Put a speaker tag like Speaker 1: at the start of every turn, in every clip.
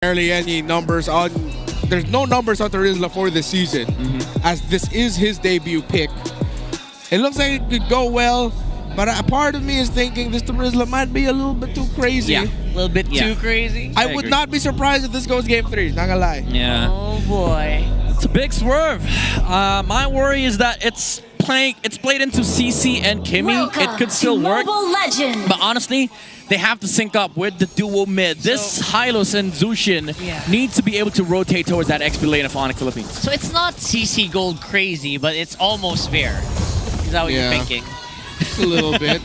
Speaker 1: barely any numbers on. There's no numbers on Terizla for this season, as this is his debut pick. It looks like it could go well, but a part of me is thinking this Terizla might be a little bit too crazy.
Speaker 2: Yeah, a little bit too crazy.
Speaker 1: I would not be surprised if this goes game 3, not gonna lie.
Speaker 2: Yeah. Oh boy.
Speaker 3: It's a big swerve. My worry is that it's played into CC and Kimmy. It could still work. But honestly, they have to sync up with the duo mid. This Hylos and Zushin need to be able to rotate towards that XP lane of Onic Philippines.
Speaker 2: So it's not CC Gold crazy, but it's almost there. Is that what you're thinking?
Speaker 1: A little bit.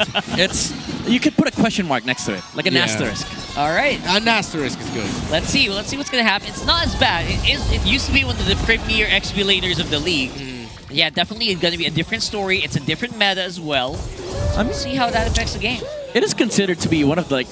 Speaker 3: You could put a question mark next to it, like an asterisk.
Speaker 2: All right.
Speaker 1: An asterisk is good.
Speaker 2: Let's see what's gonna happen. It's not as bad. It used to be one of the premier XP laners of the league. Yeah, definitely it's gonna be a different story. It's a different meta as well. Let's see how that affects the game.
Speaker 3: It is considered to be one of the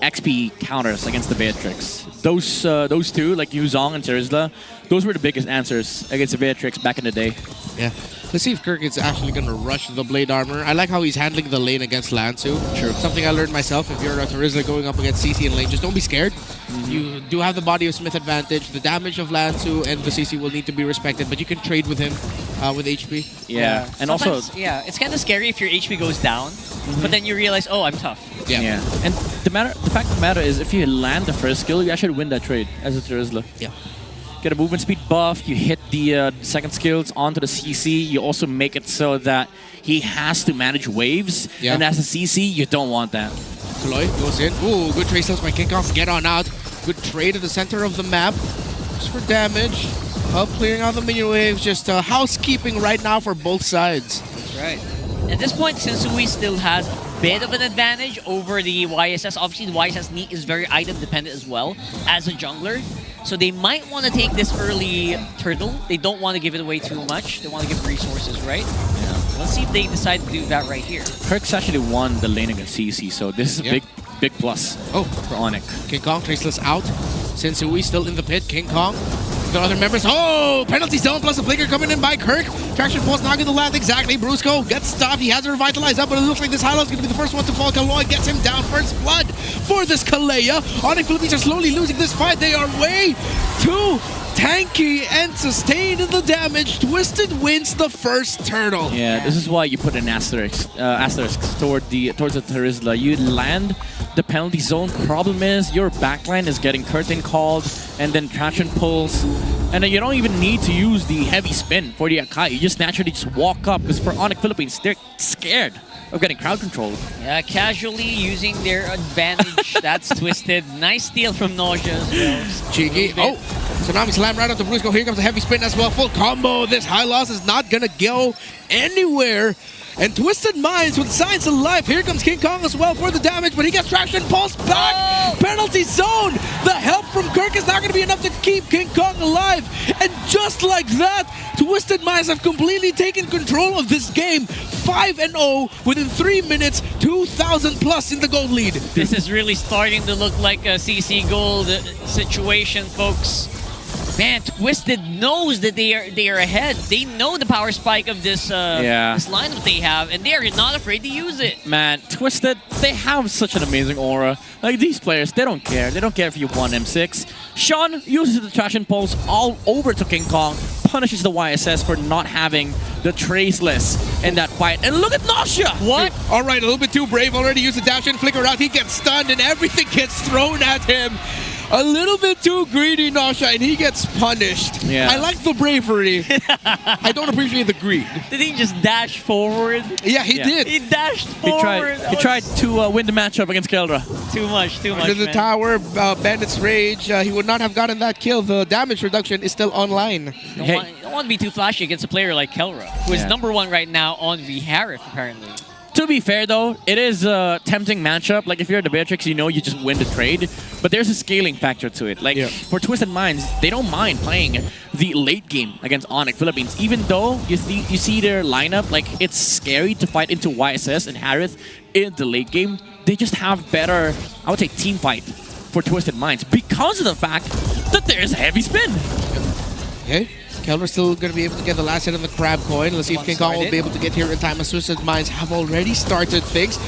Speaker 3: XP counters against the Beatrix. Those two, like Yuzong and Terizla, those were the biggest answers against the Beatrix back in the day.
Speaker 1: Yeah. Let's see if Kirk is actually going to rush the Blade Armor. I like how he's handling the lane against Lansu. Sure. Something I learned myself, if you're a Terizla going up against CC in lane, just don't be scared. You do have the Body of Smith advantage. The damage of Lansu and the CC will need to be respected, but you can trade with him with HP.
Speaker 3: Yeah. And also...
Speaker 2: Yeah, it's kind of scary if your HP goes down, but then you realize, oh, I'm tough.
Speaker 3: Yeah. And the fact of the matter is, if you land the first skill, you actually win that trade as a Terizla.
Speaker 1: Yeah.
Speaker 3: Get a movement speed buff, you hit the second skills onto the CC, you also make it so that he has to manage waves, and as a CC, you don't want that.
Speaker 1: Kaloy goes in. Ooh, good trade steps by King Kong. Get on out. Good trade at the center of the map. Just for damage. Clearing out the minion waves. Just housekeeping right now for both sides.
Speaker 2: That's right. At this point, Sensui still has a bit of an advantage over the YSS. Obviously, the YSS Neat is very item dependent as well as a jungler. So they might want to take this early turtle. They don't want to give it away too much. They want to give resources, right? Yeah. Let's see if they decide to do that right here.
Speaker 3: Kirk's actually won the lane against CC, so this is a big plus for Onic.
Speaker 1: King Kong, Traceless out. Sensui still in the pit. King Kong. The other members. Oh! Penalty zone plus a flicker coming in by Kirk. Traction pulse not going to land exactly. Brusco gets stopped. He has to revitalize up, but it looks like this Hylo's going to be the first one to fall. Kaloy gets him down. First blood for this Kalea. Onic Philippines are slowly losing this fight. They are way too tanky and sustained in the damage. Twisted wins the first turtle.
Speaker 3: Yeah, this is why you put an asterisk towards the Terizla. You land the penalty zone. Problem is your backline is getting curtain called and then traction pulls. And then you don't even need to use the heavy spin for the Akai. You just naturally just walk up, because for Onic Philippines, they're scared of getting crowd controlled.
Speaker 2: Yeah, casually using their advantage. That's Twisted. Nice steal from Nausea as well.
Speaker 1: Cheeky. Oh, Tsunami slam right up to Brusco. Here comes a heavy spin as well. Full combo. This high loss is not going to go anywhere. And Twisted Minds with signs of life. Here comes King Kong as well for the damage, but he gets traction pulse back. Oh. Penalty zone. The help from Kirk is not going to be enough to keep King Kong alive. And just like that, Twisted Minds have completely taken control of this game. 5-0 within 3 minutes, 2,000 plus in the gold lead.
Speaker 2: This is really starting to look like a CC Gold situation, folks. Man, Twisted knows that they are ahead. They know the power spike of this this lineup they have, and they are not afraid to use it.
Speaker 3: Man, Twisted, they have such an amazing aura. Like, these players, they don't care. They don't care if you won M6. Sean uses the traction pulse all over to King Kong, punishes the YSS for not having the Traceless in that fight. And look at Nausea!
Speaker 2: What?
Speaker 1: All right, a little bit too brave. Already used the dash and flicker out. He gets stunned, and everything gets thrown at him. A little bit too greedy, Nausea, and he gets punished.
Speaker 3: Yeah.
Speaker 1: I like the bravery. I don't appreciate the greed.
Speaker 2: Did he just dash forward?
Speaker 1: Yeah, he did.
Speaker 2: He dashed forward.
Speaker 3: He tried to win the matchup against Keldra.
Speaker 2: Too much,
Speaker 1: Under the tower, Bandit's Rage, he would not have gotten that kill. The damage reduction is still online.
Speaker 2: You don't want to be too flashy against a player like Kelra, who is #1 right now on the Harif, apparently.
Speaker 3: To be fair, though, it is a tempting matchup. Like, if you're the Beatrix, you know you just win the trade. But there's a scaling factor to it. Like, for Twisted Minds, they don't mind playing the late game against Onic Philippines. Even though you see their lineup, like, it's scary to fight into YSS and Harith in the late game. They just have better, I would say, team fight for Twisted Minds because of the fact that there's a heavy spin.
Speaker 1: Okay. Kelder's still going to be able to get the last hit on the crab coin. Let's see if King Kong will be able to get here in time. As Twisted Minds have already started things.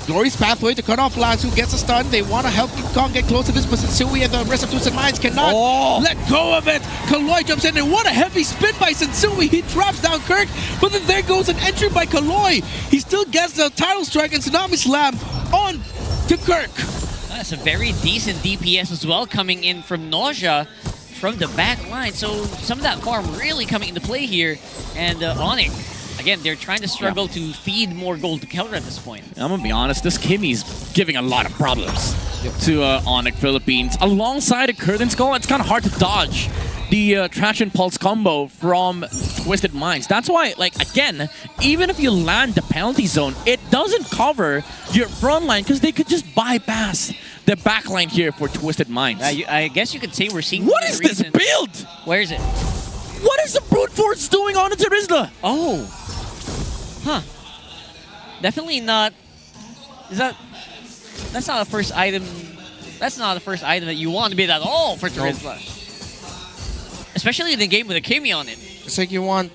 Speaker 1: Glorious Pathway to cut off Lazu, gets a stun. They want to help King Kong get close to this, but Sensui and the rest of Twisted Minds cannot let go of it. Kaloi jumps in, and what a heavy spin by Sensui. He traps down Kirk, but then there goes an entry by Kaloi. He still gets the title strike and Tsunami Slam on to Kirk.
Speaker 2: That's a very decent DPS as well coming in from Nausea from the back line. So some of that farm really coming into play here. And Onic, again, they're trying to struggle to feed more gold to Keller at this point.
Speaker 3: I'm gonna be honest, this Kimmy's giving a lot of problems to Onic Philippines. Alongside a Curtain Skull, it's kind of hard to dodge the Trash and Pulse combo from Twisted Minds. That's why, like, again, even if you land the penalty zone, it doesn't cover your front line because they could just bypass the back line here for Twisted Minds.
Speaker 2: I guess you could say we're seeing...
Speaker 3: What is this build?
Speaker 2: Where is it?
Speaker 3: What is the Brute Force doing on the Terizla?
Speaker 2: Oh. Huh. Definitely not... That's not the first item... That's not the first item that you want to be at all for Terizla. Especially in the game with a Kimi on it.
Speaker 1: It's like you want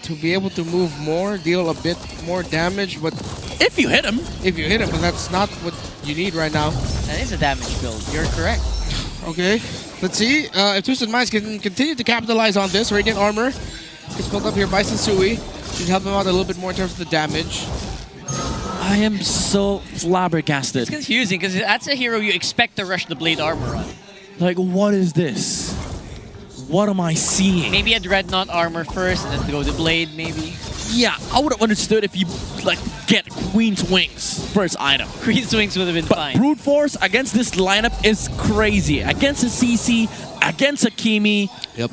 Speaker 1: to be able to move more, deal a bit more damage, but...
Speaker 3: If you hit him.
Speaker 1: If you hit him, but that's not what you need right now.
Speaker 2: That is a damage build. You're correct.
Speaker 1: Okay, let's see if Twisted Minds can continue to capitalize on this. Radiant Armor is built up here by Sensui. Should help him out a little bit more in terms of the damage.
Speaker 3: I am so flabbergasted.
Speaker 2: It's confusing because that's a hero you expect to rush the Blade Armor on.
Speaker 3: Like, what is this? What am I seeing?
Speaker 2: Maybe a Dreadnought armor first and then go to Blade, maybe.
Speaker 3: Yeah, I would have understood if you, like, get Queen's Wings first item.
Speaker 2: Queen's Wings would have been fine.
Speaker 3: Brute Force against this lineup is crazy. Against a CC, against a Kimi.
Speaker 1: Yep.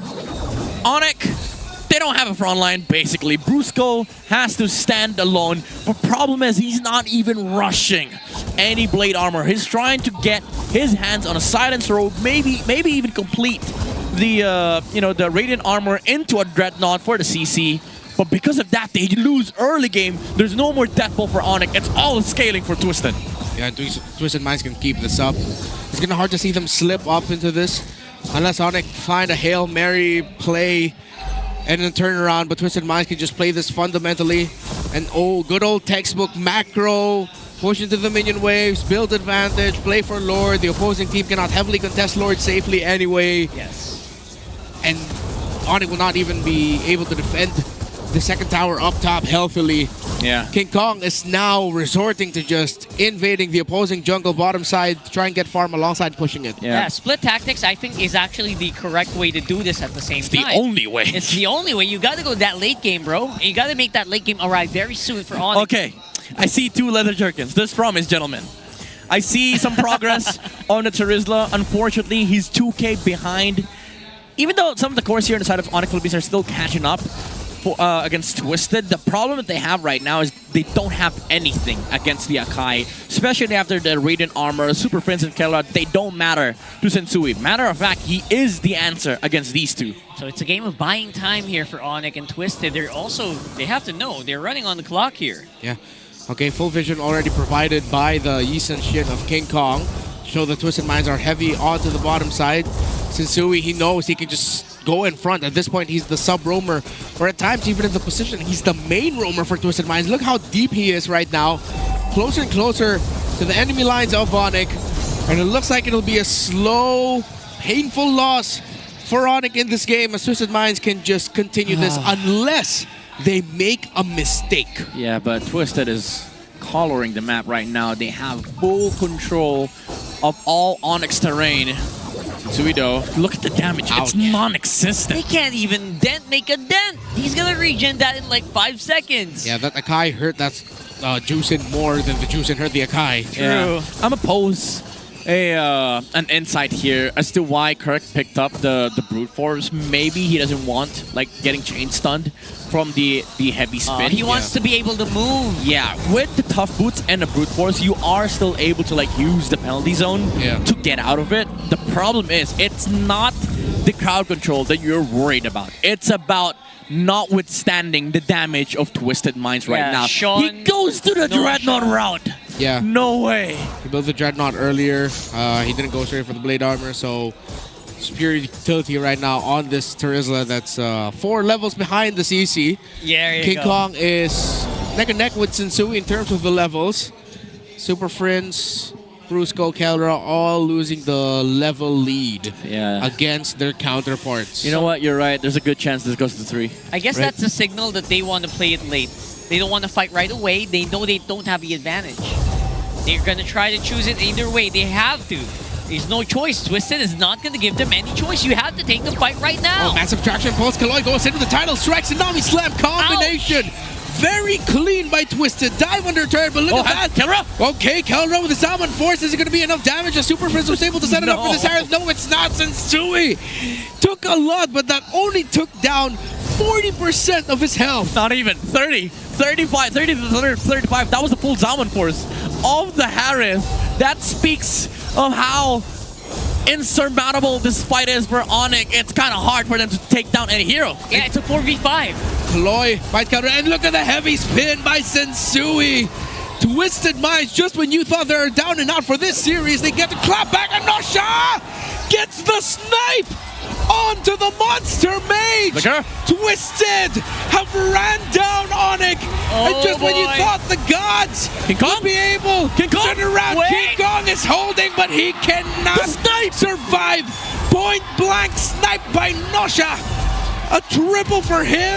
Speaker 3: Onic, they don't have a front line, basically. Brusco has to stand alone. But problem is, he's not even rushing any Blade Armor. He's trying to get his hands on a Silence Robe, maybe even complete the the Radiant Armor into a Dreadnought for the CC. But because of that, they lose early game. There's no more Death Ball for Onic. It's all scaling for Twisted.
Speaker 1: Yeah, Twisted Minds can keep this up. It's gonna hard to see them slip up into this unless Onic find a Hail Mary play and then turn around. But Twisted Minds can just play this fundamentally. And good old textbook macro. Push into the minion waves, build advantage, play for Lord. The opposing team cannot heavily contest Lord safely anyway.
Speaker 2: Yes.
Speaker 1: And Onic will not even be able to defend the second tower up top healthily.
Speaker 3: Yeah.
Speaker 1: King Kong is now resorting to just invading the opposing jungle bottom side to try and get farm alongside pushing it.
Speaker 2: Yeah, split tactics I think is actually the correct way to do this at the same time.
Speaker 3: It's the only way.
Speaker 2: It's the only way. You got to go that late game, bro. You got to make that late game arrive very soon for Onic.
Speaker 3: Okay, I see 2 leather jerkins. This promise, gentlemen. I see some progress on the Terizla. Unfortunately, he's 2k behind. Even though some of the cores here on the side of Onic Philippines are still catching up against Twisted, the problem that they have right now is they don't have anything against the Akai, especially after the Radiant Armor, Super Prince, and Keller. They don't matter to Sensui. Matter of fact, he is the answer against these two.
Speaker 2: So it's a game of buying time here for Onic and Twisted. They have to know they're running on the clock here.
Speaker 1: Yeah. Okay, full vision already provided by the Yisan Shin of King Kong. Show the Twisted Minds are heavy onto the bottom side. Sensui, he knows he can just go in front. At this point, he's the sub-roamer. Or at times, even in the position, he's the main roamer for Twisted Minds. Look how deep he is right now. Closer and closer to the enemy lines of Onic. And it looks like it'll be a slow, painful loss for Onic in this game, as Twisted Minds can just continue this unless they make a mistake.
Speaker 3: Yeah, but Twisted is coloring the map right now. They have full control of all Onyx terrain. Suido, look at the damage.
Speaker 1: Ouch.
Speaker 3: It's non-existent.
Speaker 2: They can't even make a dent. He's going to regen that in like 5 seconds.
Speaker 1: Yeah, that Akai hurt that's Juicin more than the Juicin hurt the Akai.
Speaker 2: True.
Speaker 3: Yeah. I'm gonna pose an insight here as to why Kirk picked up the Brute Force. Maybe he doesn't want like getting chain stunned from the heavy spin.
Speaker 2: He wants to be able to move.
Speaker 3: Yeah, with the tough boots and the Brute Force, you are still able to like use the penalty zone to get out of it. The problem is, it's not the crowd control that you're worried about. It's about notwithstanding the damage of Twisted Minds right now. He goes to the Dreadnought route.
Speaker 1: Yeah.
Speaker 3: No way.
Speaker 1: He built the Dreadnought earlier. He didn't go straight for the Blade Armor, so superior utility right now on this Terizla that's 4 levels behind the CC.
Speaker 2: Yeah,
Speaker 1: King Kong is neck and neck with Sensui in terms of the levels. Super Friends, Brusco, Kelra all losing the level lead against their counterparts.
Speaker 3: You know what? You're right. There's a good chance this goes to 3.
Speaker 2: I guess that's a signal that they want to play it late. They don't want to fight right away. They know they don't have the advantage. They're going to try to choose it either way. They have to. There's no choice. Twisted is not going to give them any choice. You have to take the fight right now.
Speaker 1: Oh, massive traction. Pulse Kaloi goes into the title. Strikes Tsunami Slam combination. Ouch. Very clean by Twisted. Dive under turret, but look at that.
Speaker 3: Kelra?
Speaker 1: Okay, Kelra with the Salmon Force. Is it going to be enough damage? The Super Prince was able to set it up for this Harris. No, it's not. Sensui took a lot, but that only took down 40% of his health.
Speaker 3: Not even. 30. 35. 30 to 35. That was the full Salmon Force of the Harris. That speaks of how insurmountable this fight is for Onic. It's kind of hard for them to take down any hero.
Speaker 2: Yeah, it's a 4v5.
Speaker 1: Kaloi fight counter, and look at the heavy spin by Sensui. Twisted Minds, just when you thought they were down and out for this series, they get the clap back, and Nosha gets the snipe onto the Monster Mage. Twisted have ran down Onic, and just when you thought the gods would be able to turn around, King Kong is holding, but he cannot survive. Point blank snipe by Nosha. A triple for him.